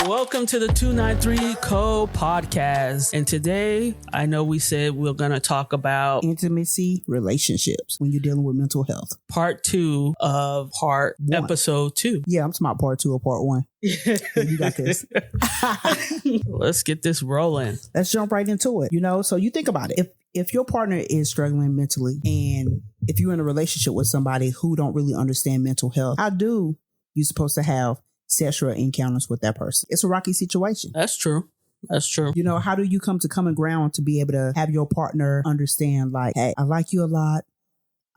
Welcome to the 293 Co podcast. And today, I know we said we're going to talk about intimacy, relationships when you're dealing with mental health. Part 2 of episode 2. Yeah, I'm talking about part 2 of part 1. Yeah, you got this. Let's get this rolling. Let's jump right into it. So you think about it. If your partner is struggling mentally, and if you're in a relationship with somebody who don't really understand mental health, how do you supposed to have sexual encounters with that person? It's a rocky situation. That's true. How do you come to common ground to be able to have your partner understand, like, hey, I like you a lot,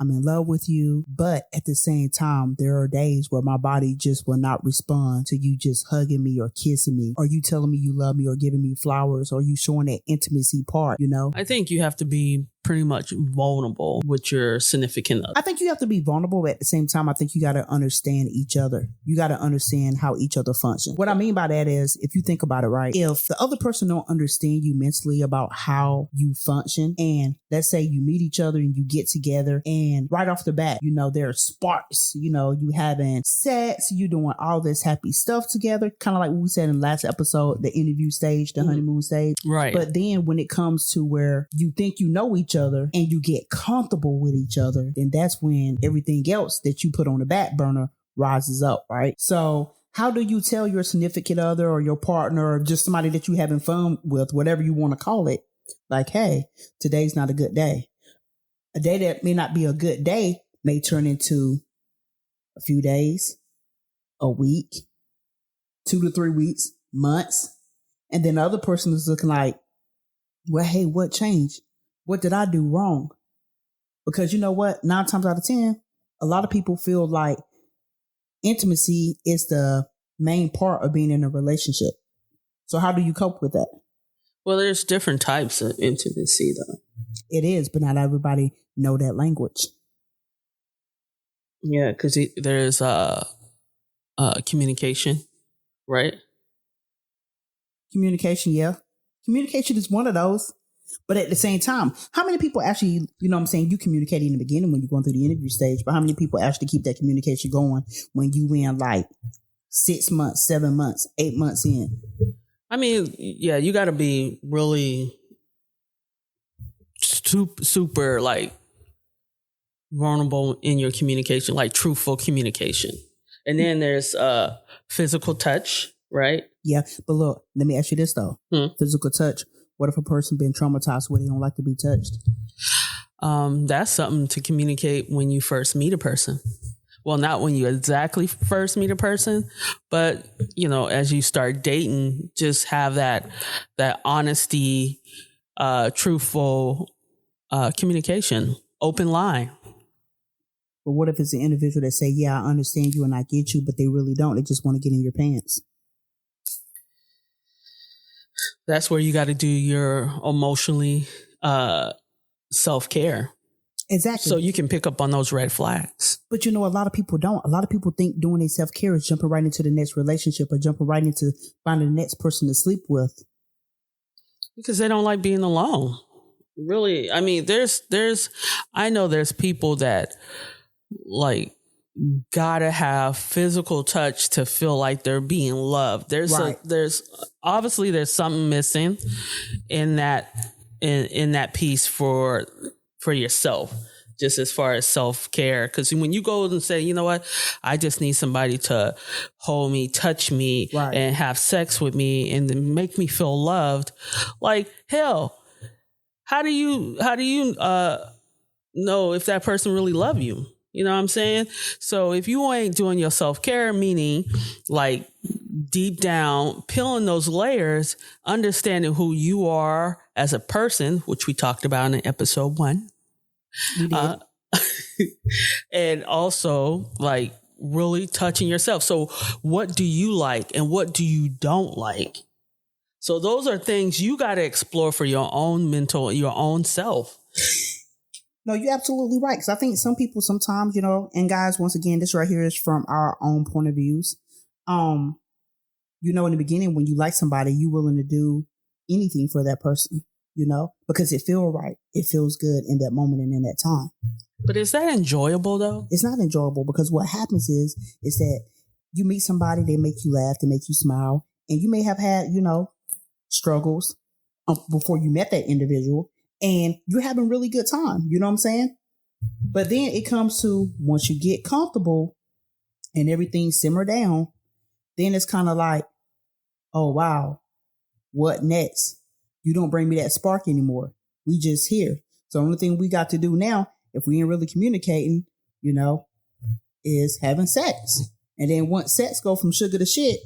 I'm in love with you, but at the same time, there are days where my body just will not respond to you just hugging me or kissing me, or you telling me you love me or giving me flowers, or you showing that intimacy part, I think you have to be pretty much vulnerable with your significant other. I think you have to be vulnerable, but at the same time, I think you got to understand each other. You got to understand how each other function. What I mean by that is, if you think about it, right, if the other person don't understand you mentally about how you function, and let's say you meet each other and you get together, and right off the bat, there are sparks, you having sex, you doing all this happy stuff together, kind of like what we said in the last episode, the interview stage, the honeymoon stage. Right. But then when it comes to where you think you know each other and you get comfortable with each other, then that's when everything else that you put on the back burner rises up, right? So how do you tell your significant other or your partner or just somebody that you having fun with, whatever you want to call it, like, hey, today's not a good day. A day that may not be a good day may turn into a few days, a week, 2 to 3 weeks, months. And then the other person is looking like, well, hey, what changed? What did I do wrong? Because you know what? 9 times out of 10, a lot of people feel like intimacy is the main part of being in a relationship. So how do you cope with that? Well, there's different types of intimacy, though. It is, but not everybody know that language. Yeah, because there's communication, right? Communication, yeah. Communication is one of those. But at the same time, how many people actually, you communicate in the beginning when you're going through the interview stage, but how many people actually keep that communication going when you in like 6 months, 7 months, 8 months in? I mean, yeah, you got to be really super like vulnerable in your communication, like truthful communication. And then there's physical touch, right? Yeah, but look, let me ask you this though. Physical touch. What if a person been traumatized where they don't like to be touched? That's something to communicate when you first meet a person. Well, not when you exactly first meet a person, but, as you start dating, just have that honesty, truthful communication, open line. But what if it's an individual that say, yeah, I understand you and I get you, but they really don't. They just want to get in your pants. That's where you got to do your emotionally self-care. Exactly. So you can pick up on those red flags. But a lot of people don't. A lot of people think doing their self-care is jumping right into the next relationship or jumping right into finding the next person to sleep with. Because they don't like being alone. Really, I mean, I know there's people that like gotta have physical touch to feel like they're being loved. There's obviously something missing in that piece for yourself, just as far as self-care. Because when you go and say, you know what, I just need somebody to hold me, touch me, and have sex with me and then make me feel loved, like, hell, how do you know if that person really love you? You know what I'm saying? So if you ain't doing your self-care, meaning like deep down, peeling those layers, understanding who you are as a person, which we talked about in episode 1. We did. And also like really touching yourself. So what do you like and what do you don't like? So those are things you got to explore for your own your own self. No, you're absolutely right. Because I think some people sometimes, and guys, once again, this right here is from our own point of views. In the beginning, when you like somebody, you're willing to do anything for that person. because it feels right. It feels good in that moment and in that time. But is that enjoyable though? It's not enjoyable because what happens is that you meet somebody, they make you laugh, they make you smile, and you may have had, struggles before you met that individual, and you're having really good time. You know what I'm saying? But then it comes to once you get comfortable and everything simmer down, then it's kind of like, oh, wow, what next? You don't bring me that spark anymore. We just here. So the only thing we got to do now, if we ain't really communicating, is having sex. And then once sex go from sugar to shit,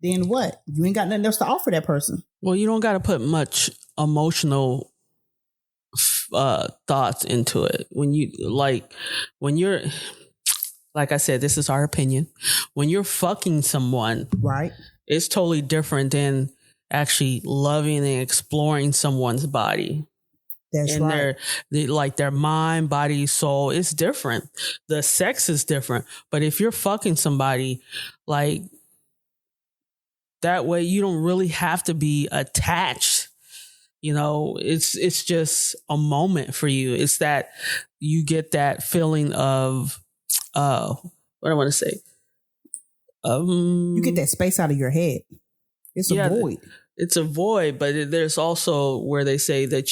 then what? You ain't got nothing else to offer that person. Well, you don't got to put much emotional thoughts into it. When you're, like I said, this is our opinion. When you're fucking someone, right, it's totally different than actually loving and exploring someone's body. That's and right. Their mind, body, soul, it's different. The sex is different. But if you're fucking somebody, like, that way you don't really have to be attached. It's just a moment for you. It's that you get that feeling of, what I want to say. You get that space out of your head. It's a void. It's a void, but there's also where they say that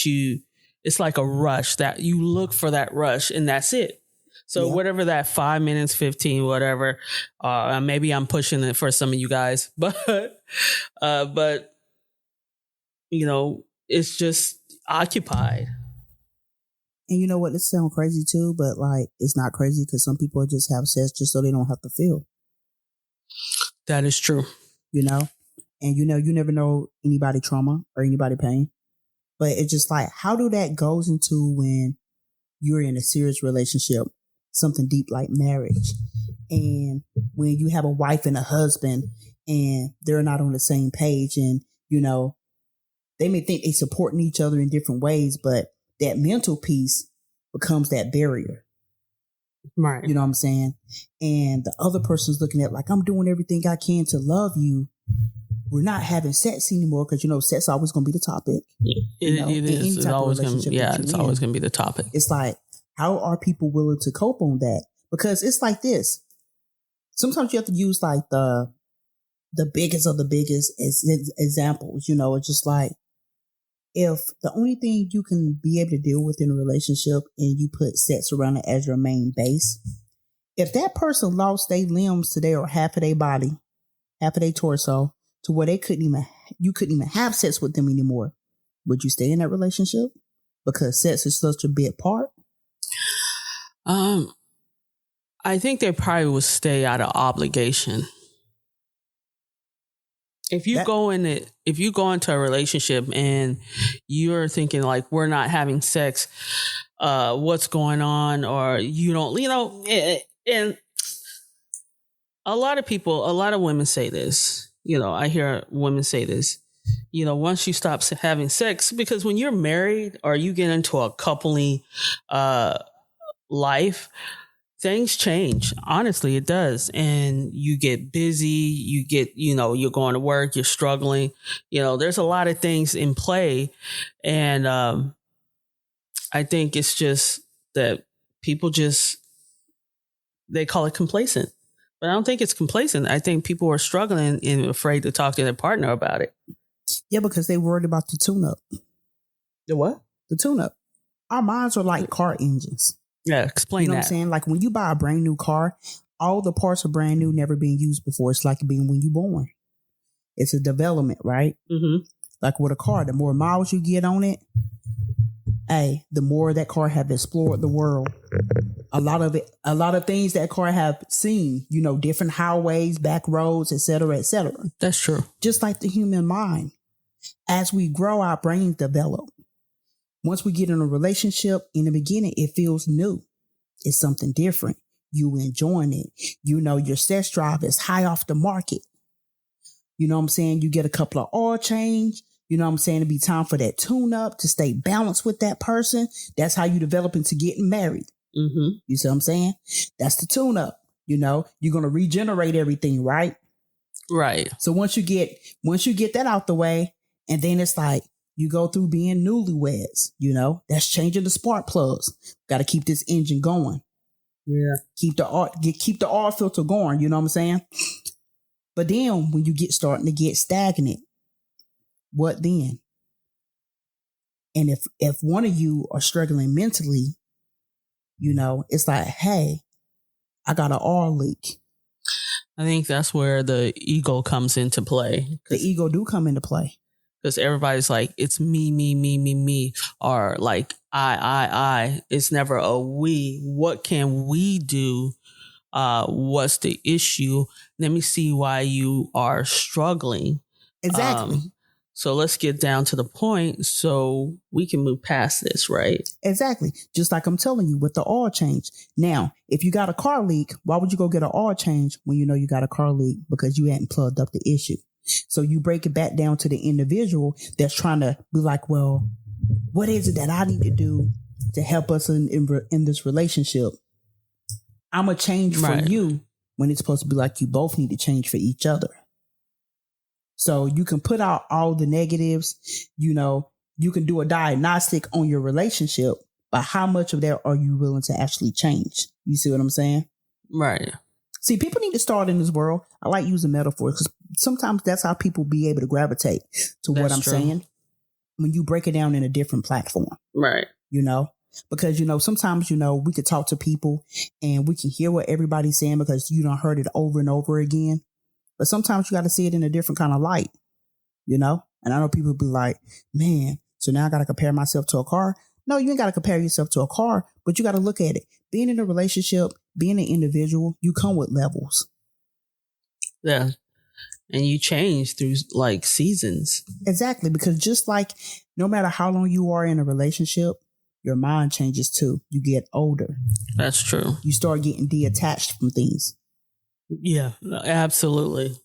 it's like a rush, that you look for that rush and that's it. So whatever that 5 minutes, 15, whatever, maybe I'm pushing it for some of you guys, but it's just occupied. And you know what? This sounds crazy too, but like, it's not crazy because some people just have sex just so they don't have to feel. That is true. And you never know anybody trauma or anybody pain. But it's just like, how do that goes into when you're in a serious relationship, something deep like marriage, and when you have a wife and a husband and they're not on the same page, and they may think they supporting each other in different ways, but that mental piece becomes that barrier. Right. You know what I'm saying? And the other person's looking at like, I'm doing everything I can to love you. We're not having sex anymore because, sex is always going to be the topic. It is. It's always going to be the topic. It's like, how are people willing to cope on that? Because it's like this. Sometimes you have to use like the biggest of the biggest examples. It's just like, if the only thing you can be able to deal with in a relationship and you put sex around it as your main base, if that person lost their limbs today or half of their body, half of their torso, to where you couldn't even have sex with them anymore, would you stay in that relationship? Because sex is such a big part. I think they probably would stay out of obligation. If you go into a relationship and you're thinking like, we're not having sex, what's going on? Or you don't, and a lot of women say this, I hear women say this, once you stop having sex, because when you're married or you get into a coupley, life, things change. Honestly, it does. And you get busy, you're going to work, you're struggling, there's a lot of things in play. And I think it's just that people they call it complacent. But I don't think it's complacent. I think people are struggling and afraid to talk to their partner about it. Yeah, because they worried about the tune-up. The what? The tune-up. Our minds are like car engines. Yeah, explain that. What I'm saying? Like when you buy a brand new car, all the parts are brand new, never been used before. It's like being when you're born. It's a development, right? Mm-hmm. Like with a car, the more miles you get on it, the more that car have explored the world. A lot of things that car have seen, different highways, back roads, et cetera, et cetera. That's true. Just like the human mind. As we grow, our brains develop. Once we get in a relationship, in the beginning, it feels new. It's something different. You enjoying it. Your sex drive is high off the market. You know what I'm saying? You get a couple of oil change. You know what I'm saying? It'd be time for that tune up to stay balanced with that person. That's how you develop into getting married. Mm-hmm. You see what I'm saying? That's the tune up. You're going to regenerate everything, right? Right. So once you get that out the way, and then it's like, You go through being newlyweds, that's changing the spark plugs. Got to keep this engine going. Yeah. Keep the oil filter going, you know what I'm saying? But then when you starting to get stagnant, what then? And if one of you are struggling mentally, it's like, hey, I got an oil leak. I think that's where the ego comes into play. The ego do come into play. Because everybody's like, it's me, or like I. It's never a we. What can we do? What's the issue? Let me see why you are struggling. Exactly. So let's get down to the point so we can move past this, right? Exactly. Just like I'm telling you with the oil change. Now, if you got a car leak, why would you go get an oil change when you know you got a car leak? Because you hadn't plugged up the issue. So you break it back down to the individual that's trying to be like, well, what is it that I need to do to help us in this relationship? I'm going to change for you when it's supposed to be like you both need to change for each other. So you can put out all the negatives, you can do a diagnostic on your relationship, but how much of that are you willing to actually change? You see what I'm saying? Right. See, people need to start in this world. I like using metaphors because sometimes that's how people be able to gravitate to what I'm saying when you break it down in a different platform. Right. Because, sometimes, we could talk to people and we can hear what everybody's saying because you done heard it over and over again. But sometimes you got to see it in a different kind of light, And I know people be like, man, so now I got to compare myself to a car. No, you ain't got to compare yourself to a car, but you got to look at it. Being in a relationship, being an individual, you come with levels. Yeah. And you change through like seasons. Exactly. Because just like no matter how long you are in a relationship, your mind changes too. You get older. That's true. You start getting detached from things. Yeah, absolutely.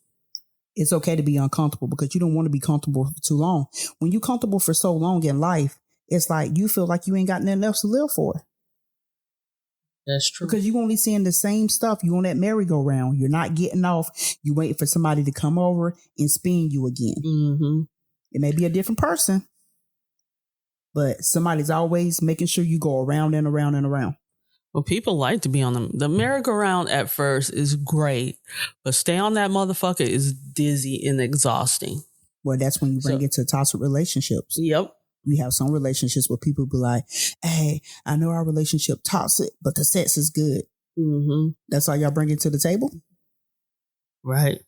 It's okay to be uncomfortable because you don't want to be comfortable for too long. When you're comfortable for so long in life, it's like you feel like you ain't got nothing else to live for. That's true. Because you only seeing the same stuff. You on that merry-go-round. You're not getting off. You waiting for somebody to come over and spin you again. Mm-hmm. It may be a different person, but somebody's always making sure you go around and around and around. Well, people like to be on the merry-go-round at first is great, but stay on that motherfucker is dizzy and exhausting. Well, that's when you bring it to toxic relationships. Yep. You have some relationships where people be like, hey, I know our relationship toxic, but the sex is good. Mm-hmm. That's all y'all bring it to the table? Right.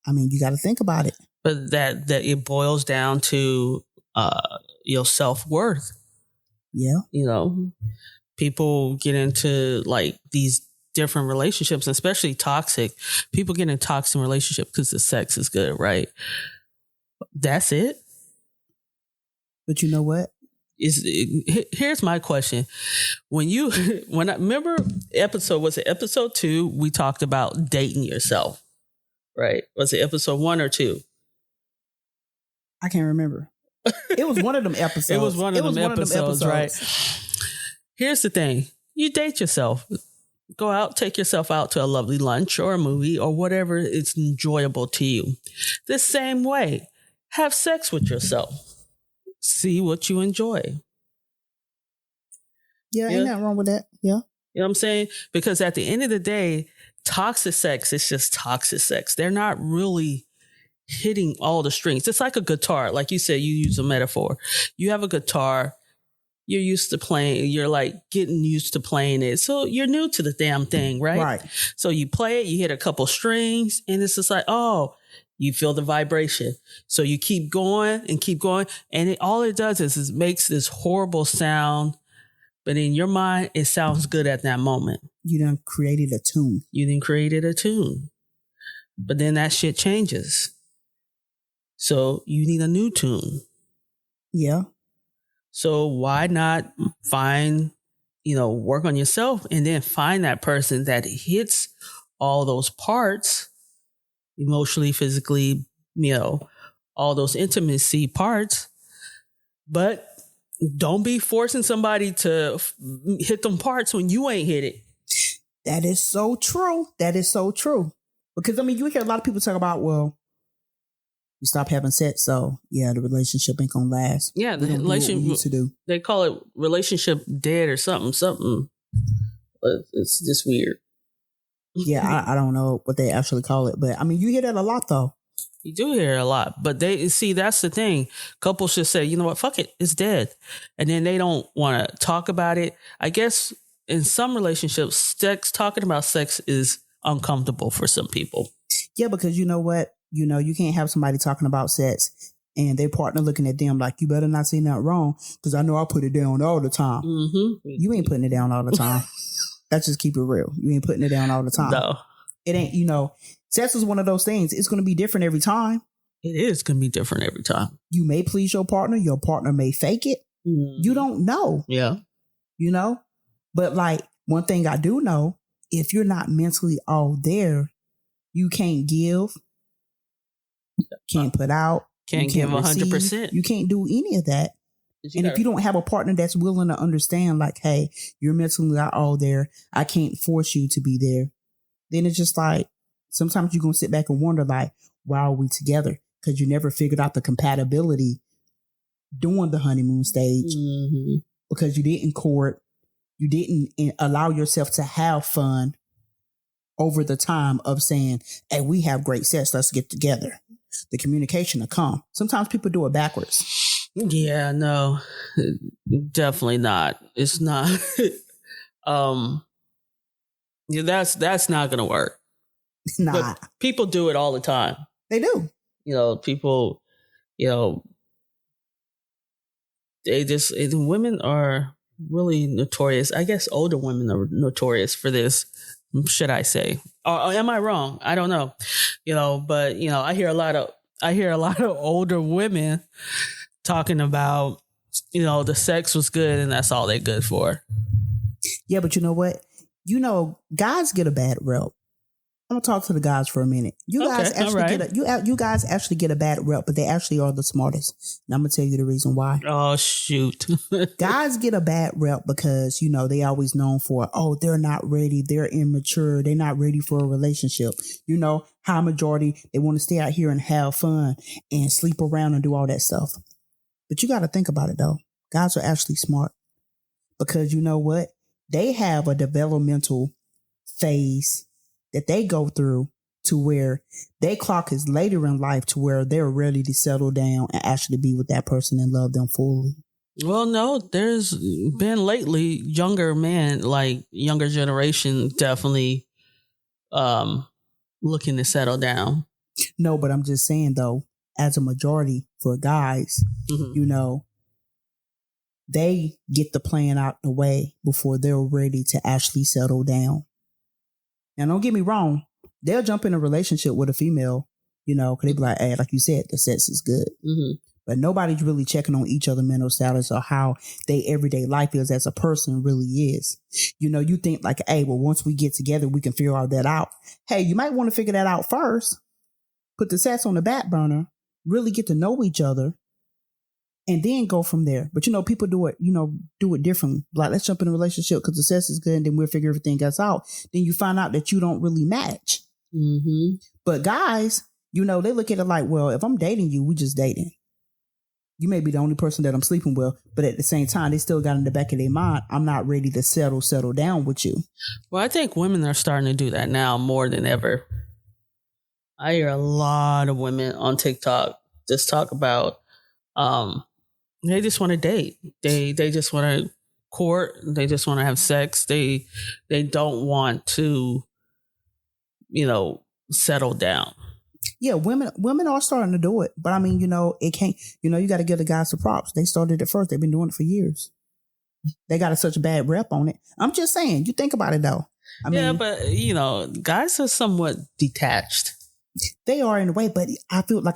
I mean, you got to think about it. But that it boils down to your self-worth. Yeah. People get into like these different relationships, especially toxic. People get in toxic relationships because the sex is good, right? That's it. But you know what? Here's my question. When I remember was it episode 2? We talked about dating yourself, right? Was it episode 1 or 2? I can't remember. It was one of them episodes. It was one of them episodes, right? Here's the thing. You date yourself. Go out, take yourself out to a lovely lunch or a movie or whatever is enjoyable to you. The same way, have sex with yourself. See what you enjoy. Yeah, ain't nothing wrong with that. Yeah. You know what I'm saying? Because at the end of the day, toxic sex is just toxic sex. They're not really hitting all the strings. It's like a guitar. Like you said, you use a metaphor. You have a guitar. You're used to playing, you're like getting used to playing it. So you're new to the damn thing, right? Right. So you play it, you hit a couple strings, and it's just like, oh, you feel the vibration. So you keep going. And all it does is it makes this horrible sound. But in your mind, it sounds good at that moment. You done created a tune. But then that shit changes. So you need a new tune. Yeah. So why not work on yourself and then find that person that hits all those parts, emotionally, physically, all those intimacy parts, but don't be forcing somebody to hit them parts when you ain't hit it. That is so true. Because, you hear a lot of people talk about, well, You stop having sex, so yeah, the relationship ain't gonna last. Yeah, the we don't do what we relationship used to do. they call it relationship dead or something. It's just weird. Yeah, I don't know what they actually call it, but I mean, you hear that a lot though. You do hear it a lot, but they see that's the thing. Couples should say, you know what, fuck it, it's dead, and then they don't want to talk about it. I guess in some relationships, talking about sex is uncomfortable for some people. Yeah, because you know what, you can't have somebody talking about sex and their partner looking at them like, you better not say nothing wrong because I know I put it down all the time. Mm-hmm. You ain't putting it down all the time. Let's just keep it real. You ain't putting it down all the time. No. It ain't, sex is one of those things. It's going to be different every time. It is going to be different every time. You may please your partner may fake it. Mm. You don't know. Yeah. But like one thing I do know, if you're not mentally all there, you can't give, can't put out, can't give 100%. You can't do any of that. And if you don't have a partner that's willing to understand, like, hey, you're mentally not all there, I can't force you to be there, then it's just like, sometimes you're going to sit back and wonder, like, why are we together? Because you never figured out the compatibility during the honeymoon stage. Mm-hmm. Because you didn't court, you didn't allow yourself to have fun over the time of saying, hey, we have great sex, let's get together. The communication will come. Sometimes people do it backwards. Yeah, no, definitely not. It's not. Yeah, that's not gonna work. Nah. But people do it all the time. They do. People, they just, women are really notorious. I guess older women are notorious for this, should I say? Or am I wrong? I don't know. But I hear a lot of older women talking about, the sex was good and that's all they're good for. Yeah, but you know what? Guys get a bad rep. I'm gonna talk to the guys for a minute. You guys you guys actually get a bad rep, but they actually are the smartest. And I'm gonna tell you the reason why. Oh shoot. Guys get a bad rep because they always known for, they're not ready, they're immature, they're not ready for a relationship. High majority, they want to stay out here and have fun and sleep around and do all that stuff. But you got to think about it though. Guys are actually smart because you know what? They have a developmental phase that they go through to where they clock is later in life to where they're ready to settle down and actually be with that person and love them fully. Well, no, there's been lately younger men, like younger generation, definitely looking to settle down. No, but I'm just saying though, as a majority for guys, mm-hmm. They get the plan out the way before they're ready to actually settle down. Now, don't get me wrong. They'll jump in a relationship with a female, because they be like, hey, like you said, the sex is good. Mm-hmm. But nobody's really checking on each other mental status or how their everyday life is as a person really is. You think like, hey, well, once we get together, we can figure all that out. Hey, you might want to figure that out first. Put the sex on the back burner, really get to know each other, and then go from there. But, people do it differently. Like, let's jump in a relationship because the sex is good and then we'll figure everything else out. Then you find out that you don't really match. Mm-hmm. But guys, they look at it like, well, if I'm dating you, we just dating. You may be the only person that I'm sleeping with, but at the same time, they still got in the back of their mind, I'm not ready to settle down with you. Well, I think women are starting to do that now more than ever. I hear a lot of women on TikTok just talk about, they just want to date. They just want to court. They just want to have sex. They don't want to, settle down. Yeah, women are starting to do it, but I mean, it can't. You got to give the guys the props. They started it first. They've been doing it for years. They got such a bad rep on it. I'm just saying. You think about it though. I mean, but guys are somewhat detached. They are in a way, but I feel like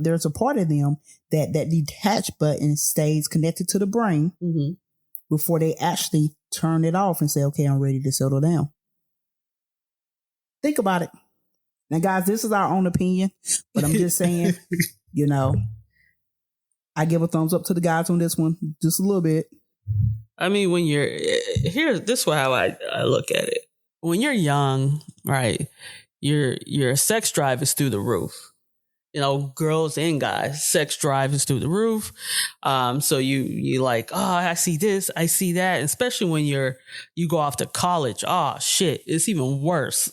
there's a part of them that detached button stays connected to the brain mm-hmm. before they actually turn it off and say, okay, I'm ready to settle down. Think about it. Now, guys, this is our own opinion, but I'm just saying, I give a thumbs up to the guys on this one, just a little bit. I mean, when you're here, this is how I look at it. When you're young, right? Your sex drive is through the roof. girls and guys, sex drive is through the roof. So you like, oh, I see this, I see that. And especially when you go off to college. Oh shit, it's even worse.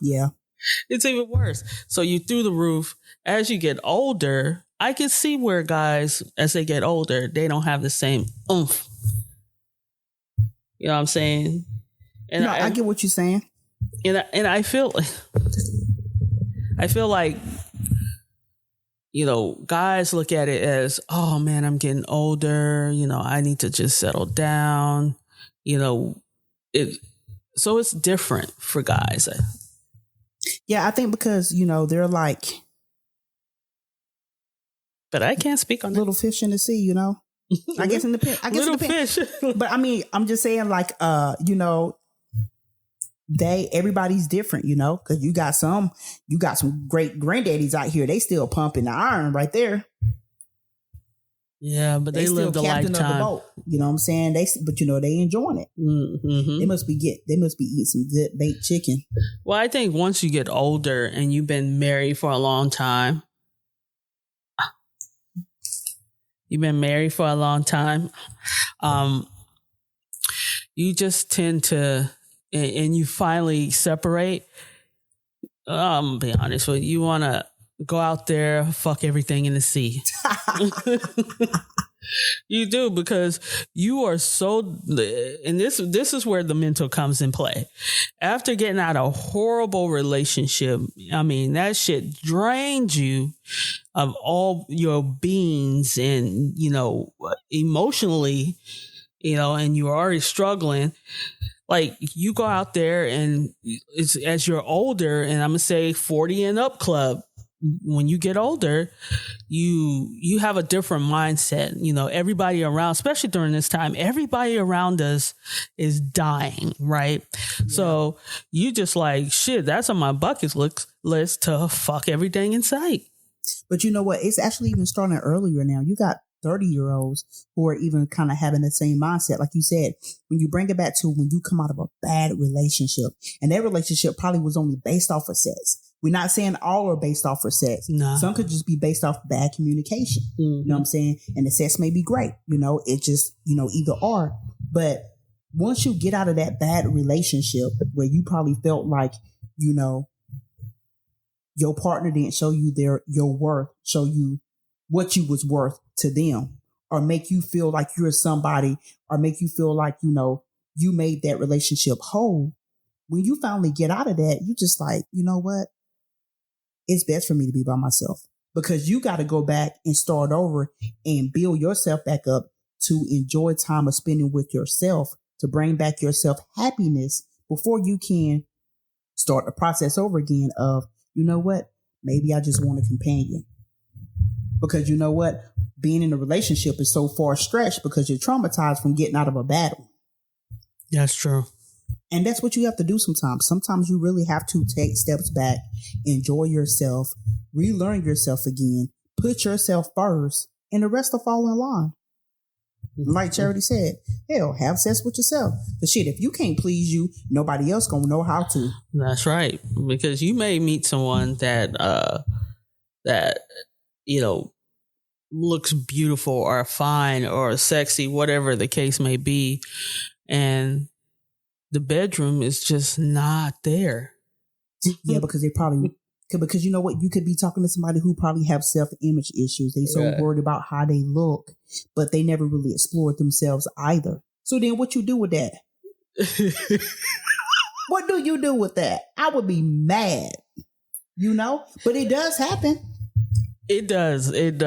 Yeah. It's even worse. So you through the roof. As you get older, I can see where guys, as they get older, they don't have the same oomph. You know what I'm saying? And I get what you're saying. And I feel like, guys look at it as, oh man, I'm getting older. I need to just settle down. So it's different for guys. Yeah, I think because, they're like, but I can't speak on little fish in the sea, I guess it depends. Little fish. But I mean, I'm just saying, like, everybody's different, because you got some great granddaddies out here. They still pumping the iron right there. Yeah, but they lived a lifetime. Of the boat, you know what I'm saying? They enjoying it. Mm-hmm. They must be eating some good baked chicken. Well, I think once you get older and you've been married for a long time, you just tend to, and you finally separate. I'm gonna be honest with you. You want to go out there, fuck everything in the sea. You do, because you are so, and this is where the mental comes in play. After getting out of a horrible relationship, I mean, that shit drained you of all your beings, and emotionally, and you're already struggling. Like, you go out there, and it's, as you're older, and I'm gonna say 40 and up club, when you get older, you have a different mindset. Everybody around, especially during this time, everybody around us is dying, right? Yeah. So you just like, shit, that's on my bucket list to fuck everything in sight. But you know what? It's actually even starting earlier now. You got 30-year-olds who are even kind of having the same mindset. Like you said, when you bring it back to when you come out of a bad relationship, and that relationship probably was only based off of sex. We're not saying all are based off of sex. No. Some could just be based off bad communication. Mm-hmm. You know what I'm saying? And the sex may be great. It just, either or. But once you get out of that bad relationship where you probably felt like, your partner didn't show you your worth, show you what you was worth to them, or make you feel like you're somebody, or make you feel like, you made that relationship whole. When you finally get out of that, you just like, you know what? It's best for me to be by myself, because you got to go back and start over and build yourself back up to enjoy time of spending with yourself, to bring back yourself happiness before you can start the process over again of, you know what? Maybe I just want a companion. Because you know what? Being in a relationship is so far stretched because you're traumatized from getting out of a battle. That's true. And that's what you have to do sometimes. Sometimes you really have to take steps back, enjoy yourself, relearn yourself again, put yourself first, and the rest will fall in line. Like Charity said, hell, have sex with yourself. But shit, if you can't please you, nobody else gonna know how to. That's right. Because you may meet someone that looks beautiful or fine or sexy, whatever the case may be, and the bedroom is just not there. Yeah, because because you know what? You could be talking to somebody who probably have self-image issues. They so worried about how they look, but they never really explored themselves either. So then what you do with that? What do you do with that? I would be mad, but it does happen. It does. It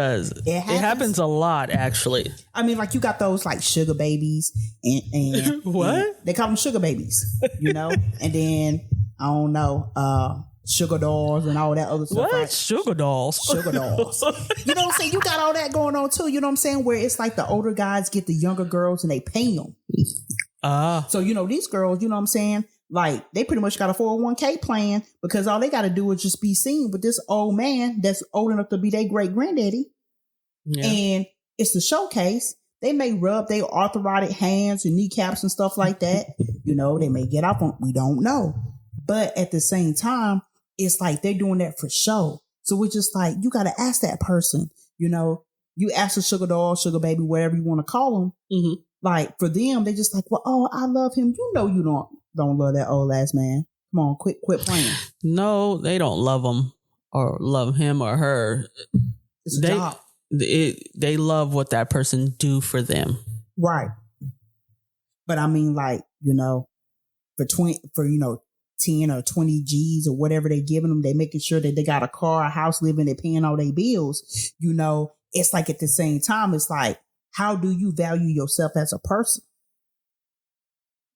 happens a lot, actually. I mean, like, you got those like sugar babies and what? And they call them sugar babies, and then I don't know, sugar dolls and all that other stuff. What? Right? Sugar dolls? Sugar dolls. You know what I'm saying? You got all that going on too. You know what I'm saying? Where it's like the older guys get the younger girls and they pay them. So, these girls, you know what I'm saying? Like, they pretty much got a 401k plan because all they got to do is just be seen with this old man that's old enough to be their great granddaddy. Yeah. And it's the showcase. They may rub their arthritic hands and kneecaps and stuff like that. They may get up on, we don't know. But at the same time, it's like they're doing that for show. So we're just like, you got to ask that person, you know, you ask a sugar doll, sugar baby, whatever you want to call them. Mm-hmm. Like for them, they just like, well, oh, I love him. You know, you don't love that old ass man. Come on, quit playing. No, they don't love him or love him or her. It's a job. They love what that person do for them. Right. But I mean, like, you know, for 10 or 20 G's or whatever they giving them, they making sure that they got a car, a house, living, they paying all their bills. You know, it's like at the same time, it's like, how do you value yourself as a person?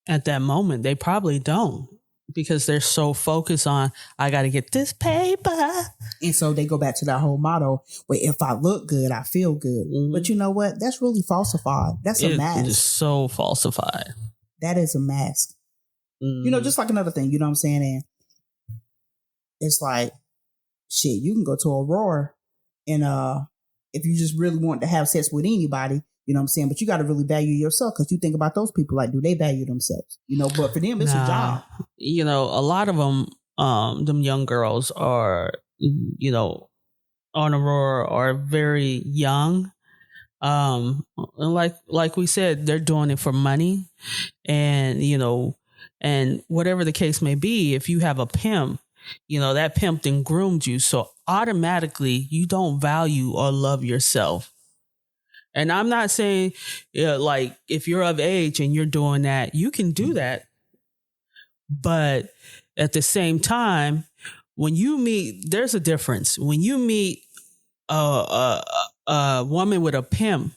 At that moment, they probably don't, because they're so focused on, I got to get this paper. And so they go back to that whole motto, where if I look good, I feel good. Mm-hmm. But you know what? That's really falsified. That's a mask. It is so falsified. That is a mask. Mm-hmm. You know, just like another thing, you know what I'm saying? And it's like, shit, you can go to Aurora and if you just really want to have sex with anybody, you know what I'm saying? But you got to really value yourself, because you think about those people, like, do they value themselves? You know, but for them, it's a job. You know, a lot of them young girls are, you know, on Aurora are very young. Like we said, they're doing it for money, and, you know, and whatever the case may be, if you have a pimp, you know, that pimp then groomed you. So automatically you don't value or love yourself. And I'm not saying, like, if you're of age and you're doing that, you can do that. But at the same time, when you meet, there's a difference. When you meet a woman with a pimp,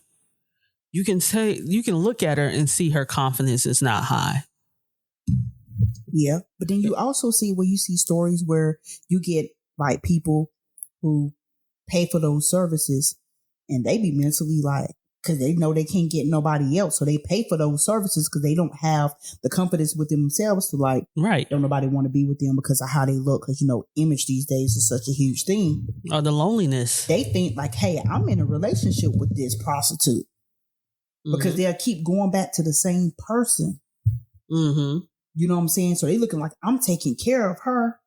you can look at her and see her confidence is not high. Yeah. But then you also see stories where you get like people who pay for those services, and they be mentally like, because they know they can't get nobody else. So they pay for those services because they don't have the confidence with themselves to, like, right, don't nobody want to be with them because of how they look. Because, you know, image these days is such a huge thing. Or the loneliness. They think like, hey, I'm in a relationship with this prostitute. Mm-hmm. Because they'll keep going back to the same person. Mm-hmm. You know what I'm saying? So they looking like, I'm taking care of her.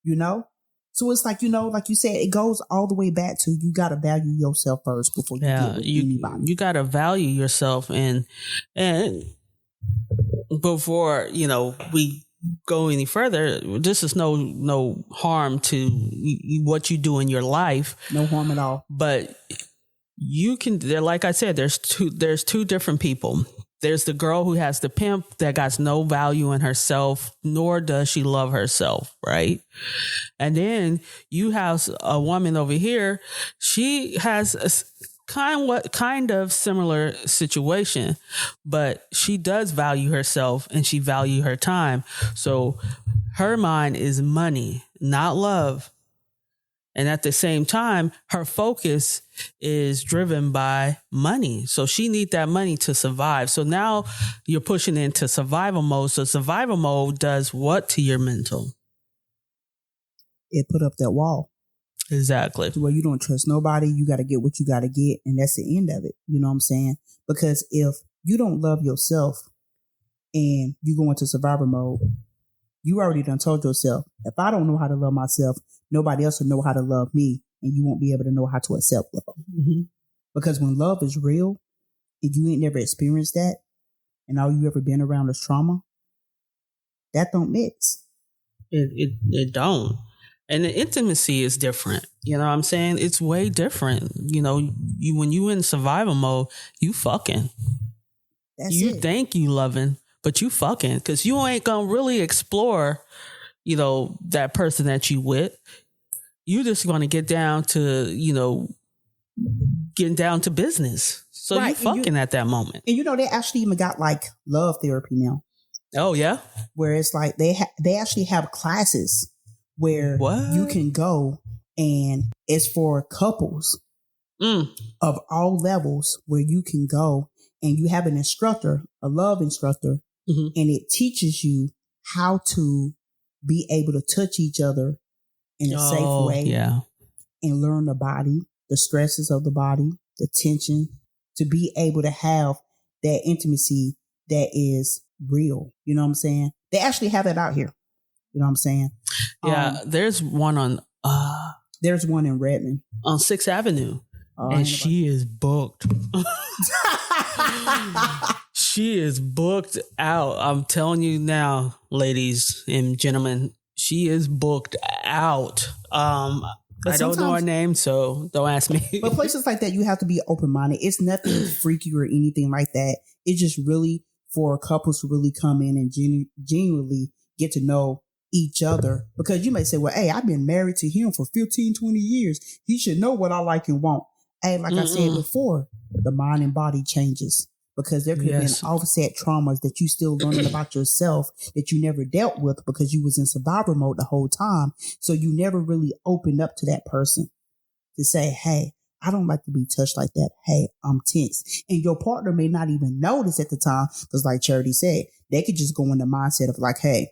You know? So it's like, you know, like you said, it goes all the way back to, you got to value yourself first before you get with anybody. You got to value yourself, and before, you know, we go any further, this is no harm to what you do in your life. No harm at all. But you can, like I said, there's two different people. There's the girl who has the pimp that got no value in herself, nor does she love herself, right? And then you have a woman over here. She has a kind of similar situation, but she does value herself and she value her time. So her mind is money, not love. And at the same time, her focus is driven by money. So she needs that money to survive. So now you're pushing into survival mode. So survival mode does what to your mental? It put up that wall. Exactly. To where you don't trust nobody. You got to get what you got to get. And that's the end of it. You know what I'm saying? Because if you don't love yourself and you go into survival mode, you already done told yourself, if I don't know how to love myself, nobody else will know how to love me, and you won't be able to know how to accept love. Mm-hmm. Because when love is real and you ain't never experienced that, and all you ever been around is trauma, that don't mix. It don't. And the intimacy is different. You know what I'm saying? It's way different. You know, when you in survival mode, you fucking. You think you loving, but you fucking, because you ain't gonna really explore, you know, that person that you with. You just want to get down to, you know, getting down to business. So right. You fucking at that moment. And you know, they actually even got like love therapy now. Oh yeah. Where it's like they actually have classes where you can go, and it's for couples of all levels, where you can go and you have an instructor, a love instructor, and it teaches you how to be able to touch each other in a safe way, and learn the body, the stresses of the body, the tension, to be able to have that intimacy that is real. You know what I'm saying? They actually have that out here. You know what I'm saying? Yeah, there's one on There's one in Redmond. On 6th Avenue. Oh, And she is booked. She is booked out. I'm telling you now, ladies and gentlemen, she is booked out. I don't know her name, so don't ask me. But places like that, you have to be open-minded. It's nothing freaky or anything like that. It's just really for couples to really come in and genuinely get to know each other. Because you may say, well, hey, I've been married to him for 15, 20 years. He should know what I like and want. Hey, like I said before, the mind and body changes. Because there could have been offset traumas that you still learning about yourself that you never dealt with because you was in survival mode the whole time. So you never really opened up to that person to say, hey, I don't like to be touched like that. Hey, I'm tense. And your partner may not even notice at the time because like Charity said, they could just go in the mindset of like, hey,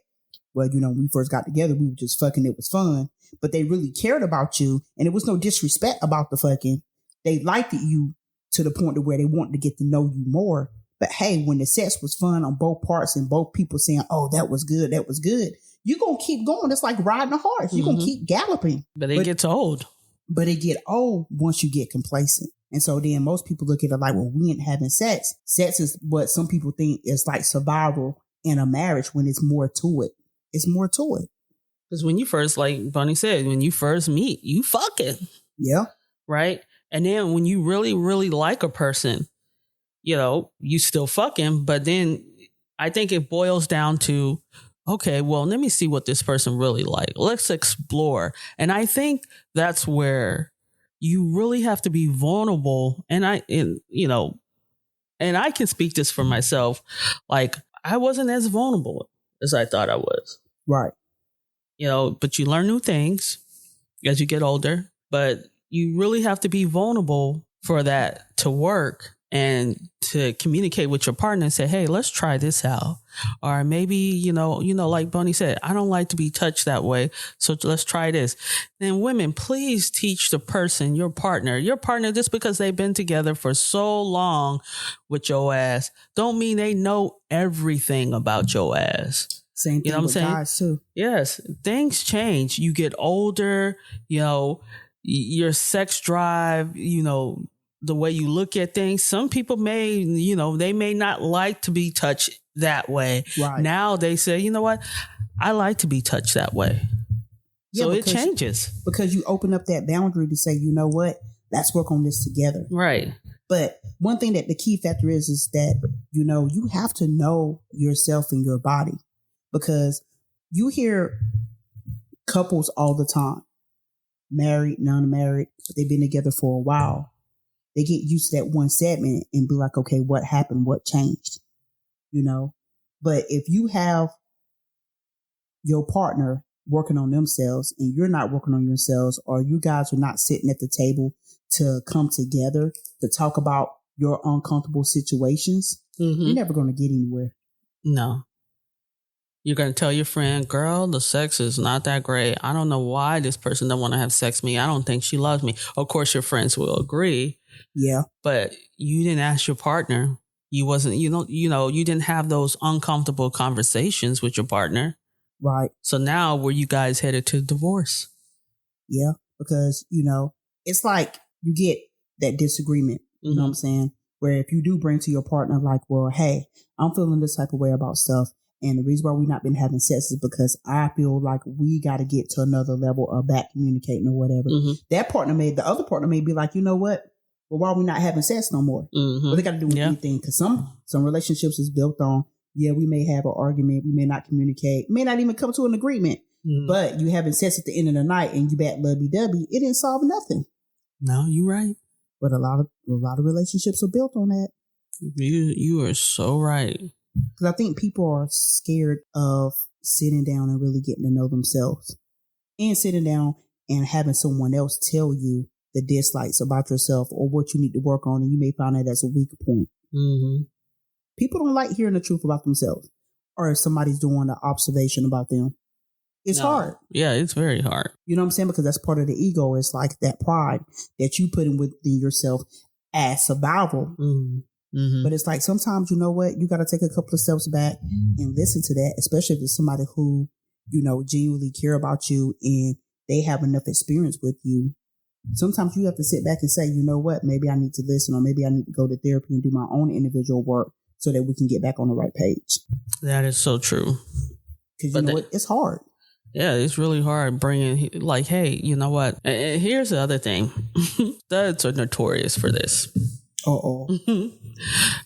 well, when we first got together, we were just fucking. It was fun. But they really cared about you. And it was no disrespect about the fucking. They liked you to the point to where they wanted to get to know you more. But hey, when the sex was fun on both parts and both people saying, oh, that was good, you're going to keep going. It's like riding a horse. You're going to keep galloping. But it gets old. But it get old once you get complacent. And so then most people look at it like, well, we ain't having sex. Sex is what some people think is like survival in a marriage when it's more to it. It's more to it. Because when you first, like Bunny said, when you first meet, you fucking. Yeah. Right? And then when you really, really like a person, you still fucking. But then I think it boils down to, okay, well, let me see what this person really like. Let's explore. And I think that's where you really have to be vulnerable. And I can speak this for myself. Like, I wasn't as vulnerable as I thought I was. Right. But you learn new things as you get older. But you really have to be vulnerable for that to work and to communicate with your partner and say, hey, let's try this out. Or maybe, like Bunny said, I don't like to be touched that way. So let's try this. And women, please teach the person, your partner, just because they've been together for so long with your ass, don't mean they know everything about your ass. Same thing with guys too. Yes. Things change. You get older, your sex drive, the way you look at things. Some people may, they may not like to be touched that way. Right. Now they say, you know what? I like to be touched that way. Yeah, so it changes. Because you open up that boundary to say, you know what? Let's work on this together. Right. But one thing that the key factor is that, you have to know yourself and your body. Because you hear couples all the time, married, non-married, but they've been together for a while. They get used to that one segment and be like, okay, what happened? What changed? But if you have your partner working on themselves and you're not working on yourselves, or you guys are not sitting at the table to come together to talk about your uncomfortable situations, you're never going to get anywhere. No. You're going to tell your friend, girl, the sex is not that great. I don't know why this person don't want to have sex with me. I don't think she loves me. Of course, your friends will agree. Yeah. But you didn't ask your partner. You wasn't, you didn't have those uncomfortable conversations with your partner. Right. So now were you guys headed to divorce? Yeah. Because, it's like you get that disagreement. You know what I'm saying? Where if you do bring to your partner like, well, hey, I'm feeling this type of way about stuff. And the reason why we've not been having sex is because I feel like we got to get to another level of back communicating or whatever. The other partner may be like, you know what? Well, why are we not having sex no more? But they got to do with anything. Because some relationships is built on, we may have an argument. We may not communicate, may not even come to an agreement. But you having sex at the end of the night and you back lovey-dovey, it didn't solve nothing. No, you're right. But a lot of relationships are built on that. You are so right. Because I think people are scared of sitting down and really getting to know themselves, and sitting down and having someone else tell you the dislikes about yourself or what you need to work on, and you may find that as a weak point. People don't like hearing the truth about themselves, or if somebody's doing an observation about them. It's hard. Yeah, it's very hard. You know what I'm saying? Because that's part of the ego. It's like that pride that you put in within yourself as survival. But it's like sometimes, you know what, you got to take a couple of steps back and listen to that, especially if it's somebody who, genuinely care about you and they have enough experience with you. Sometimes you have to sit back and say, you know what, maybe I need to listen, or maybe I need to go to therapy and do my own individual work so that we can get back on the right page. That is so true. Because you know what? It's hard. Yeah, it's really hard bringing, like, hey, you know what? And here's the other thing. Studs are notorious for this.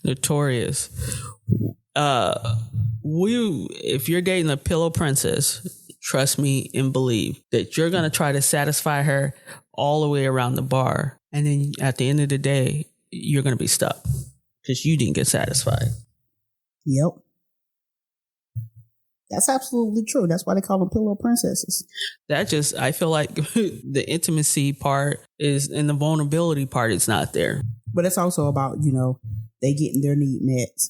Notorious. If you're dating a pillow princess, trust me and believe that you're going to try to satisfy her all the way around the bar. And then at the end of the day, you're going to be stuck because you didn't get satisfied. Yep. That's absolutely true. That's why they call them pillow princesses. I feel like the intimacy part is, and the vulnerability part is not there. But it's also about, you know, they getting their need met.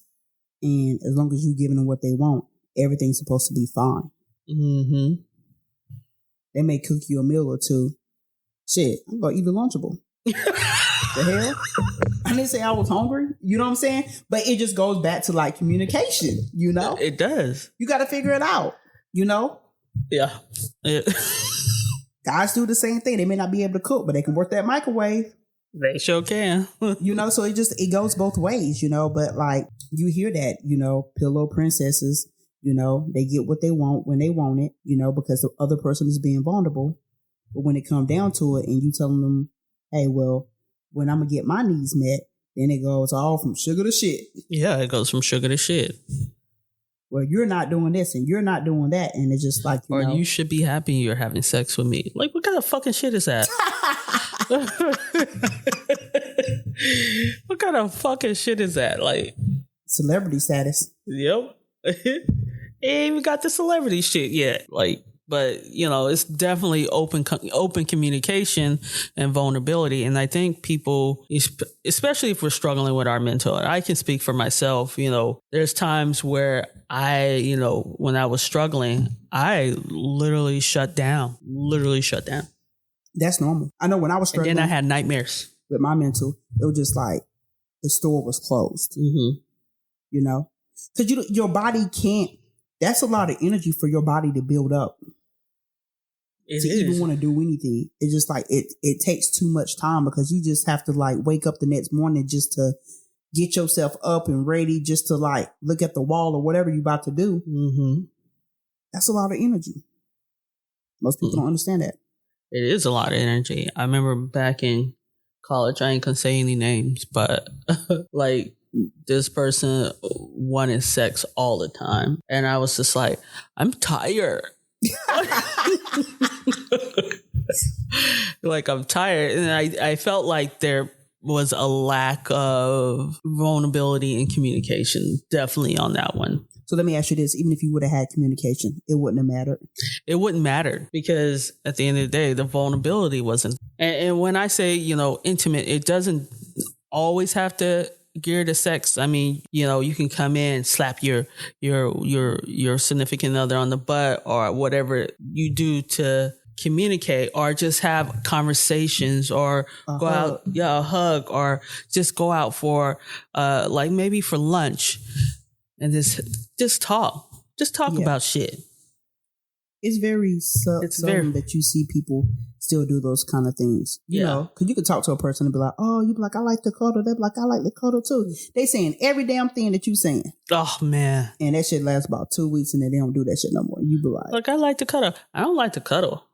And as long as you're giving them what they want, everything's supposed to be fine. Mm-hmm. They may cook you a meal or two. Shit, I'm going to eat a Lunchable. The hell? I didn't say I was hungry. You know what I'm saying? But it just goes back to like communication, you know? It does. You got to figure it out, you know? Yeah. Guys do the same thing. They may not be able to cook, but they can work that microwave. They sure can. You know, so it goes both ways, you know? But like you hear that, you know, pillow princesses, you know, they get what they want when they want it, you know, because the other person is being vulnerable. But when it comes down to it and you telling them, hey, well, when I'm going to get my needs met, then it goes all from sugar to shit. Yeah, it goes from sugar to shit. Well, you're not doing this and you're not doing that. And it's just like, you know. You should be happy you're having sex with me. Like, what kind of fucking shit is that? What kind of fucking shit is that? Like, celebrity status. Yep. Ain't even got the celebrity shit yet. Like, but, you know, it's definitely open communication and vulnerability. And I think people, especially if we're struggling with our mental health, I can speak for myself. You know, there's times where when I was struggling, I literally shut down. That's normal. I know when I was struggling. And then I had nightmares. With my mental, it was just like the store was closed. Mm-hmm. You know? Because your body can't, that's a lot of energy for your body to build up. Even want to do anything. It's just like it takes too much time because you just have to like wake up the next morning just to get yourself up and ready, just to like look at the wall or whatever you're about to do. Mm-hmm. That's a lot of energy. Most people don't understand that. It is a lot of energy. I remember back in college, I ain't gonna say any names, but like this person wanted sex all the time. And I was just like, I'm tired. Like, I'm tired. And I felt like there was a lack of vulnerability and communication, definitely on that one. So let me ask you this. Even if you would have had communication, it wouldn't have mattered. It wouldn't matter because at the end of the day, the vulnerability wasn't. And when I say, you know, intimate, it doesn't always have to gear to sex. I mean, you know, you can come in, slap your significant other on the butt or whatever you do to communicate, or just have conversations, or go out, a hug, or just go out for like maybe for lunch and just talk about shit. It's very seldom that you see people still do those kind of things. You know, because you could talk to a person and be like, oh, you be like, I like to cuddle. They be like, I like to cuddle too. They saying every damn thing that you saying. Oh, man. And that shit lasts about 2 weeks and then they don't do that shit no more. You be like, look, I like to cuddle. I don't like to cuddle.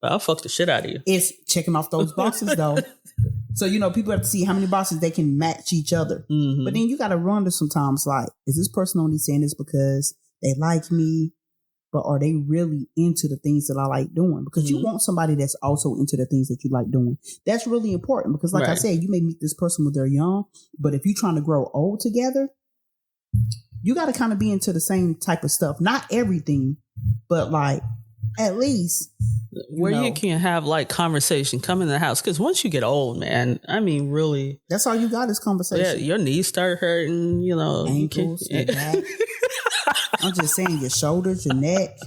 But I'll fuck the shit out of you. It's checking off those boxes though. So, you know, people have to see how many boxes they can match each other. Mm-hmm. But then you got to wonder sometimes, like, is this person only saying this because they like me? But are they really into the things that I like doing? Because you want somebody that's also into the things that you like doing. That's really important because, like I said, you may meet this person when they're young, but if you're trying to grow old together, you got to kind of be into the same type of stuff. Not everything, but like at least where you can have like conversation, come in the house. Because once you get old, man, I mean, really, that's all you got is conversation. Yeah, your knees start hurting, you know, ankles, your back. I'm just saying, your shoulders, your neck.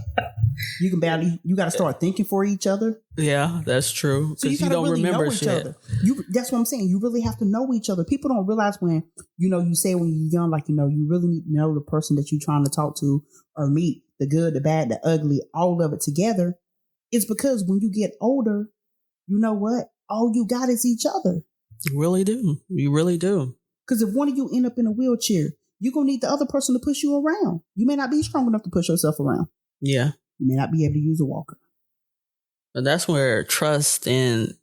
You got to start thinking for each other. Yeah, that's true. So you don't really remember know each shit. Other. That's what I'm saying. You really have to know each other. People don't realize when, you know, you say when you're young, like, you know, you really need to know the person that you're trying to talk to or meet, the good, the bad, the ugly, all of it together. It's because when you get older, you know what? All you got is each other. You really do. You really do. Because if one of you end up in a wheelchair, you're going to need the other person to push you around. You may not be strong enough to push yourself around. Yeah. You may not be able to use a walker. But that's where trust and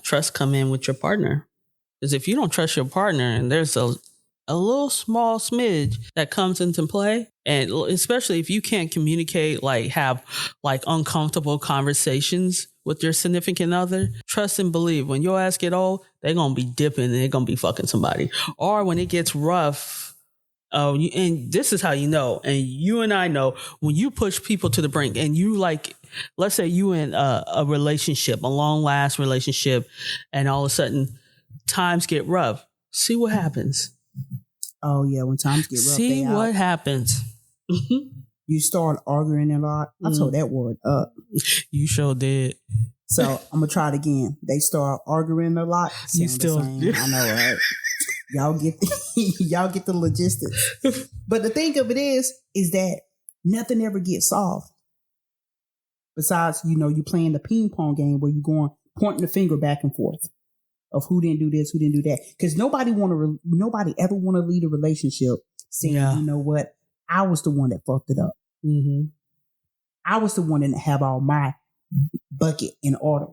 trust come in with your partner. Because if you don't trust your partner and there's a little small smidge that comes into play, and especially if you can't communicate, like have like uncomfortable conversations with your significant other, trust and believe when your ass get old, they're going to be dipping and they're going to be fucking somebody. Or when it gets rough, and this is how you know, and you and I know, when you push people to the brink and you like, let's say you in a relationship, a long last relationship, and all of a sudden times get rough. See what happens. Oh yeah, when times get rough, see what happens. You start arguing a lot. I told that word up. You sure did. So I'm gonna try it again. They start arguing a lot. You still, I know, right? Y'all get the logistics. But the thing of it is that nothing ever gets solved. Besides, you playing the ping pong game where you're going pointing the finger back and forth of who didn't do this, who didn't do that. Because nobody ever want to lead a relationship saying, you know what, I was the one that fucked it up. Mm-hmm. I was the one that didn't have all my bucket in order,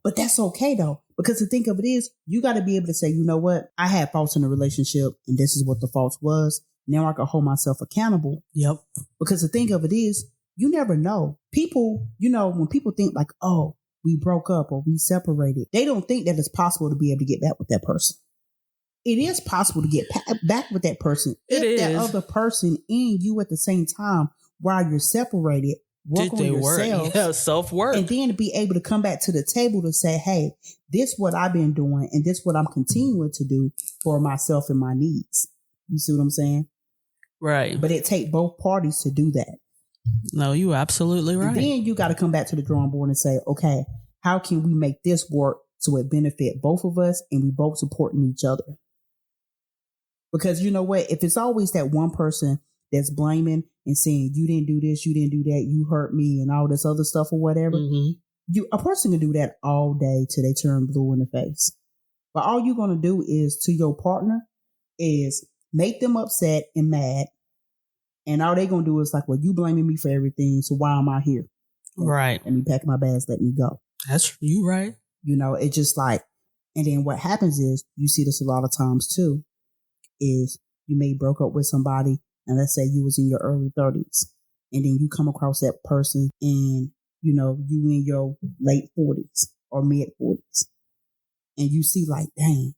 But that's okay though, because the thing of it is, you got to be able to say, you know what, I had faults in the relationship, and this is what the faults was. Now I can hold myself accountable. Yep. Because the thing of it is, you never know. People, when people think like, oh, we broke up or we separated, they don't think that it's possible to be able to get back with that person. It is possible to get back with that person if that other person and you at the same time while you're separated work on yourself. Yeah, self-work. And then to be able to come back to the table to say, hey, this is what I've been doing and this is what I'm continuing to do for myself and my needs. You see what I'm saying? Right. But it takes both parties to do that. No, you're absolutely right. And then you got to come back to the drawing board and say, okay, how can we make this work so it benefit both of us and we both supporting each other? Because you know what? If it's always that one person that's blaming and saying, you didn't do this, you didn't do that, you hurt me and all this other stuff or whatever, a person can do that all day till they turn blue in the face. But all you're going to do is to your partner is make them upset and mad. And all they're going to do is like, well, you blaming me for everything, so why am I here? Right. Let me pack my bags, let me go. That's you right. It's just like, and then what happens is, you see this a lot of times too, is you may broke up with somebody, and let's say you was in your early 30s, and then you come across that person and, you in your late 40s or mid 40s, and you see like, dang,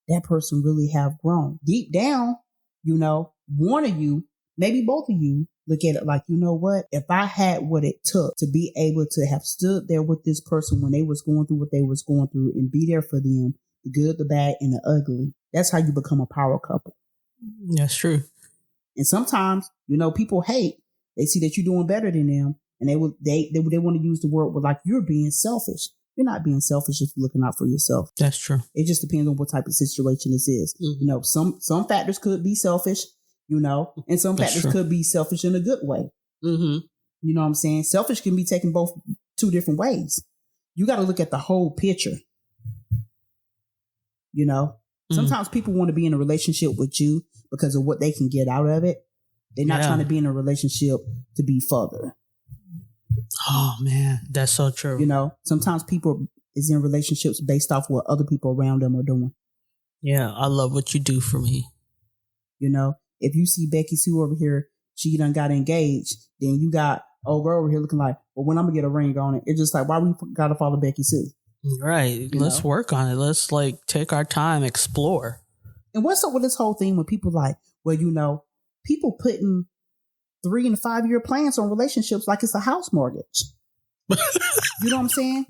that person really have grown. Deep down, one of you, maybe both of you, look at it like, you know what? If I had what it took to be able to have stood there with this person when they was going through what they was going through and be there for them, the good, the bad, and the ugly, that's how you become a power couple. That's true. And sometimes, people hate. They see that you're doing better than them, and they want to use the word with like, you're being selfish. You're not being selfish if you're looking out for yourself. That's true. It just depends on what type of situation this is. Mm-hmm. Some factors could be selfish, and some factors could be selfish in a good way. Mm-hmm. You know what I'm saying? Selfish can be taken both two different ways. You got to look at the whole picture. Sometimes people want to be in a relationship with you because of what they can get out of it. They're not trying to be in a relationship to be further. Oh man, that's so true. Sometimes people is in relationships based off what other people around them are doing. Yeah, I love what you do for me. If you see Becky Sue over here, she done got engaged, then you got old girl over here looking like, well, when I'm gonna get a ring on it? It's just like, why we gotta follow Becky Sue? Right. Let's work on it. Let's take our time, explore. And what's up with this whole thing when people like, well, people putting 3 and 5 year plans on relationships like it's a house mortgage. You know what I'm saying?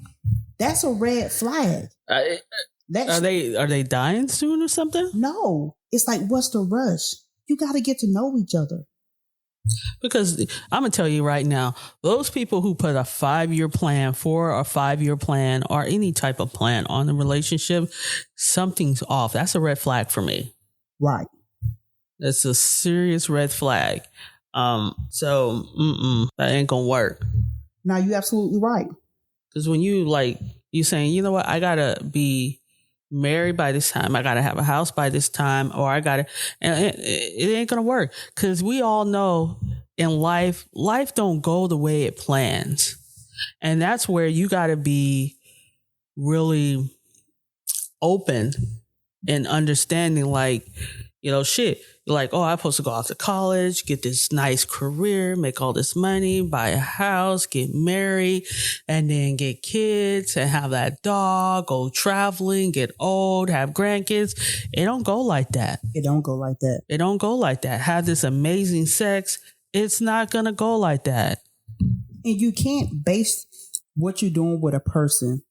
That's a red flag. Are they dying soon or something? No. It's like, what's the rush? You got to get to know each other. Because I'm going to tell you right now, those people who put a 5-year plan, 4 or 5-year plan, or any type of plan on the relationship, something's off. That's a red flag for me. Right. That's a serious red flag. So that ain't gonna work. Now, you're absolutely right. Because when you saying, you know what, I gotta be married by this time, I gotta have a house by this time, or I gotta, and it ain't gonna work. Because we all know in life don't go the way it plans, and that's where you gotta be really open and understanding, like, shit. You're like, oh, I'm supposed to go out to college, get this nice career, make all this money, buy a house, get married, and then get kids and have that dog, go traveling, get old, have grandkids. It don't go like that. It don't go like that. It don't go like that. Have this amazing sex. It's not going to go like that. And you can't base what you're doing with a person.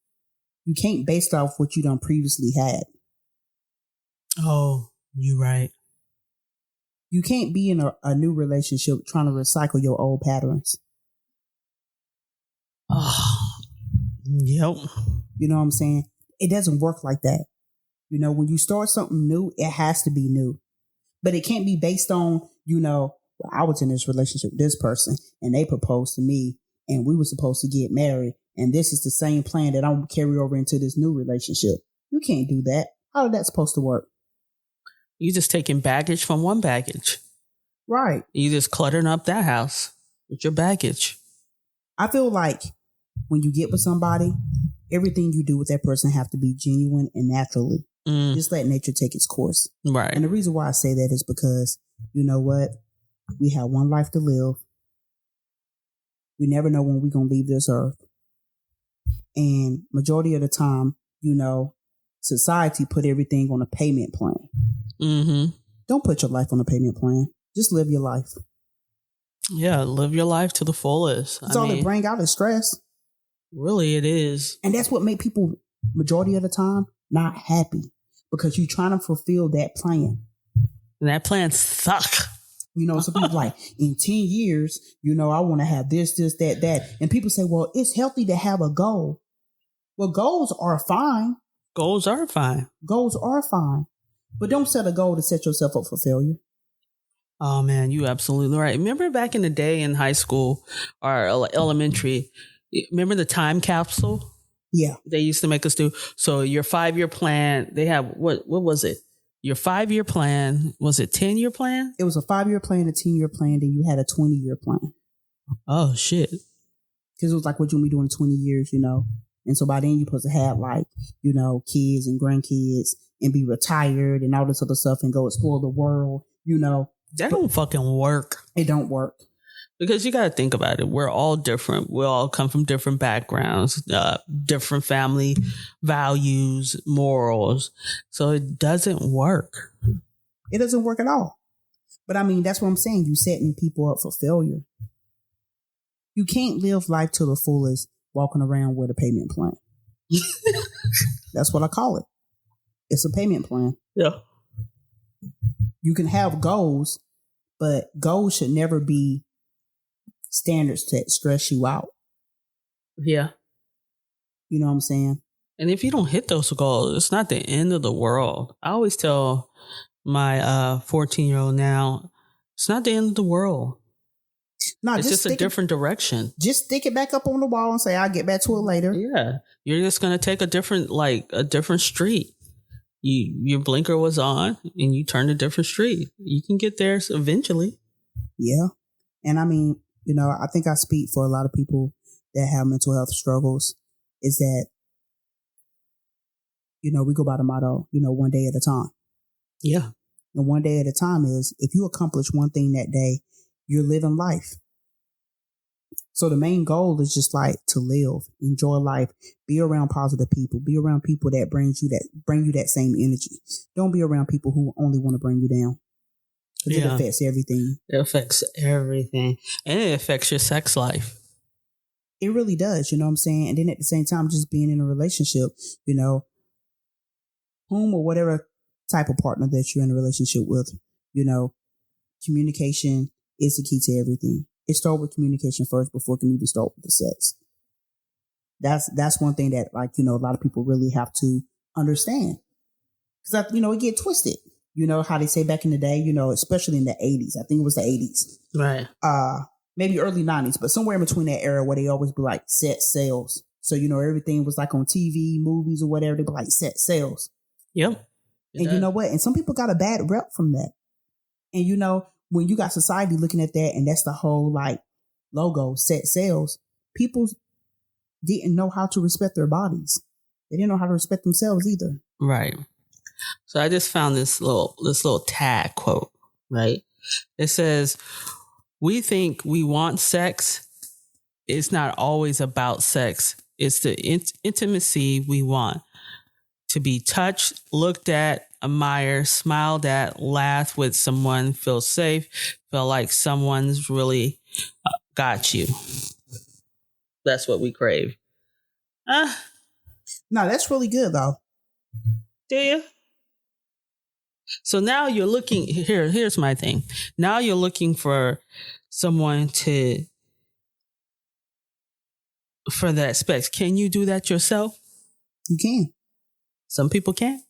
You can't base it off what you done previously had. Oh, you're right. You can't be in a new relationship trying to recycle your old patterns. Oh, yep. You know what I'm saying? It doesn't work like that. When you start something new, it has to be new. But it can't be based on, well, I was in this relationship with this person and they proposed to me and we were supposed to get married. And this is the same plan that I'm going to carry over into this new relationship. You can't do that. How is that supposed to work? You just taking baggage from one baggage. Right. You just cluttering up that house with your baggage. I feel like when you get with somebody, everything you do with that person have to be genuine and naturally. Just let nature take its course. Right. And the reason why I say that is because, you know what? We have one life to live. We never know when we're going to leave this earth. And majority of the time, society put everything on a payment plan. Mm-hmm. Don't put your life on a payment plan. Just live your life. Yeah, live your life to the fullest. That's all it bring out is stress. Really, it is. And that's what make people, majority of the time, not happy. Because you're trying to fulfill that plan. And that plan suck. Some people like, in 10 years, I want to have this, that. And people say, well, it's healthy to have a goal. Well, goals are fine. Goals are fine. Goals are fine. But don't set a goal to set yourself up for failure. Oh, man, you absolutely right. Remember back in the day in high school or elementary, remember the time capsule? Yeah. They used to make us do. So your 5-year plan, they have, what was it? Your 5-year plan, was it 10-year plan? It was a 5-year plan, a 10-year plan, then you had a 20-year plan. Oh, shit. Because it was like what you want to be doing in 20 years, And so by then you're supposed to have kids and grandkids and be retired and all this other stuff and go explore the world, That don't fucking work. It don't work. Because you got to think about it. We're all different. We all come from different backgrounds, different family values, morals. So it doesn't work. It doesn't work at all. But I mean, that's what I'm saying. You setting people up for failure. You can't live life to the fullest walking around with a payment plan. That's what I call it. It's a payment plan. Yeah. You can have goals, but goals should never be standards that stress you out. Yeah. You know what I'm saying? And if you don't hit those goals, it's not the end of the world. I always tell my 14-year-old now, it's not the end of the world. No, it's just a different direction. Just stick it back up on the wall and say, I'll get back to it later. Yeah. You're just going to take a different street. Your blinker was on and you turned a different street. You can get there eventually. Yeah. And I mean, I think I speak for a lot of people that have mental health struggles is that, we go by the motto, one day at a time. Yeah. And one day at a time is if you accomplish one thing that day, you're living life. So the main goal is just like to live, enjoy life, be around positive people, be around people that bring you that same energy. Don't be around people who only want to bring you down. It affects everything. It affects everything. And it affects your sex life. It really does, you know what I'm saying? And then at the same time, just being in a relationship, whom or whatever type of partner that you're in a relationship with, communication is the key to everything. It starts with communication first before it can even start with the sex. That's one thing that a lot of people really have to understand. Because, it get twisted. You know how they say back in the day, especially in the 80s. I think it was the 80s. Right. Maybe early 90s, but somewhere in between that era where they always be like set sales. So, everything was like on TV, movies or whatever. They be like set sales. Yep. And you know what? And some people got a bad rep from that. And when you got society looking at that and that's the whole like logo, set sales, people didn't know how to respect their bodies. They didn't know how to respect themselves either. Right. So I just found this little tag quote, right? It says, "We think we want sex. It's not always about sex. It's the intimacy we want. To be touched, looked at, admired, smiled at, laughed with someone, feel safe, feel like someone's really got you. That's what we crave." No, that's really good though. Do you? So now you're looking here's my thing. Now you're looking for someone for that specs. Can you do that yourself? You can. Some people can.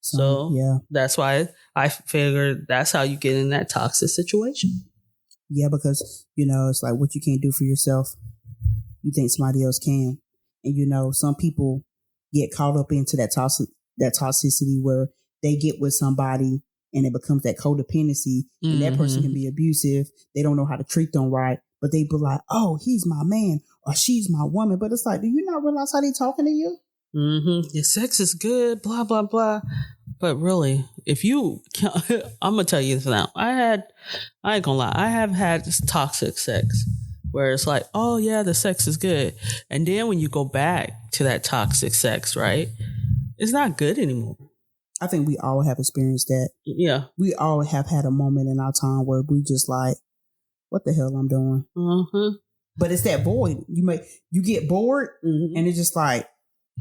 So yeah, that's why I figured that's how you get in that toxic situation. Yeah, because, it's like what you can't do for yourself, you think somebody else can. And, some people get caught up into that toxicity where they get with somebody and it becomes that codependency and that person can be abusive. They don't know how to treat them right, but they be like, oh, he's my man or she's my woman. But it's like, do you not realize how they talking to you? Your sex is good, blah, blah, blah. But really, if you, I'm going to tell you this now. I ain't gonna lie. I have had this toxic sex where it's like, oh yeah, the sex is good. And then when you go back to that toxic sex, right? It's not good anymore. I think we all have experienced that. Yeah. We all have had a moment in our time where we just like, what the hell I'm doing? Mm-hmm. But it's that void. You get bored and it's just like,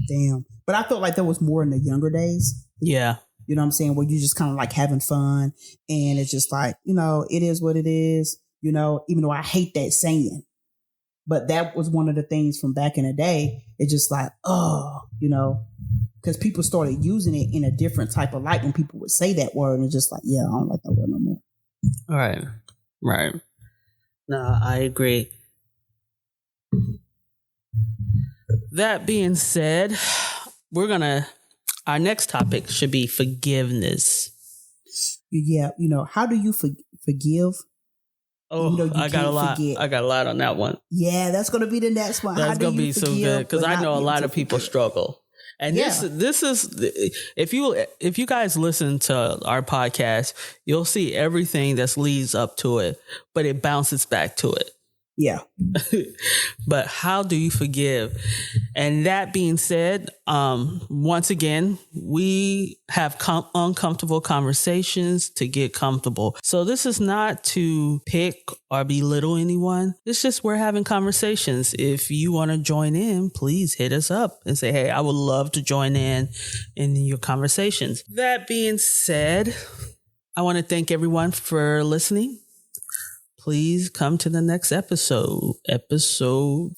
damn. But I felt like there was more in the younger days. Yeah. You know what I'm saying? Where you just kind of like having fun and it's just like, it is what it is, even though I hate that saying. But that was one of the things from back in the day. It's just like, because people started using it in a different type of light when people would say that word. And it's just like, yeah, I don't like that word no more. Right. No, I agree. That being said, our next topic should be forgiveness. Yeah. How do you forgive? Oh, I got a lot. I got a lot on that one. Yeah, that's going to be the next one. That's going to be so good because I know a lot of people struggle. And this is if you guys listen to our podcast, you'll see everything that leads up to it, but it bounces back to it. Yeah. But how do you forgive? And that being said, once again, we have uncomfortable conversations to get comfortable. So this is not to pick or belittle anyone. It's just we're having conversations. If you want to join in, please hit us up and say, hey, I would love to join in your conversations. That being said, I want to thank everyone for listening. Please come to the next episode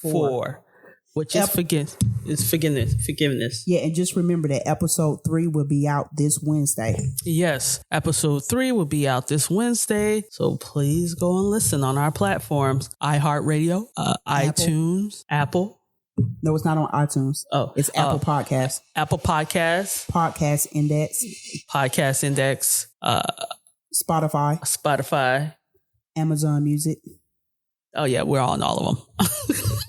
4, which is forgiveness. Yeah, and just remember that episode 3 will be out this Wednesday. Yes, episode 3 will be out this Wednesday. So please go and listen on our platforms: iHeartRadio, iTunes, Apple. No, it's not on iTunes. Oh, it's Apple Podcasts. Apple Podcasts, Podcast Index, Spotify. Amazon Music. Oh yeah, we're on all of them.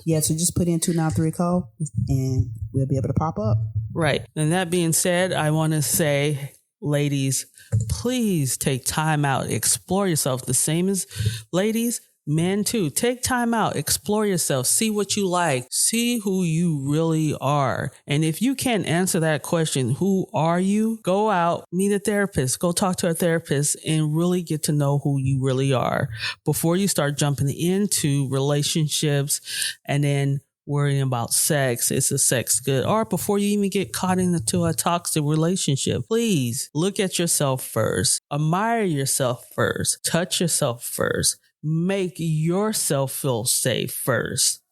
Yeah, so just put in 293 call and we'll be able to pop up. Right. And that being said, I want to say, ladies, please take time out, explore yourself. The same as ladies, men too. Take time out, explore yourself, see what you like, see who you really are. And if you can't answer that question, who are you? Go out, meet a therapist, go talk to a therapist and really get to know who you really are before you start jumping into relationships and then worrying about sex. Is the sex good? Or before you even get caught into a toxic relationship, please look at yourself first, admire yourself first, touch yourself first. Make yourself feel safe first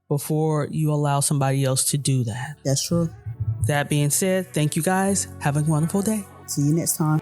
before you allow somebody else to do that. That's true. That being said, thank you guys. Have a wonderful day. See you next time.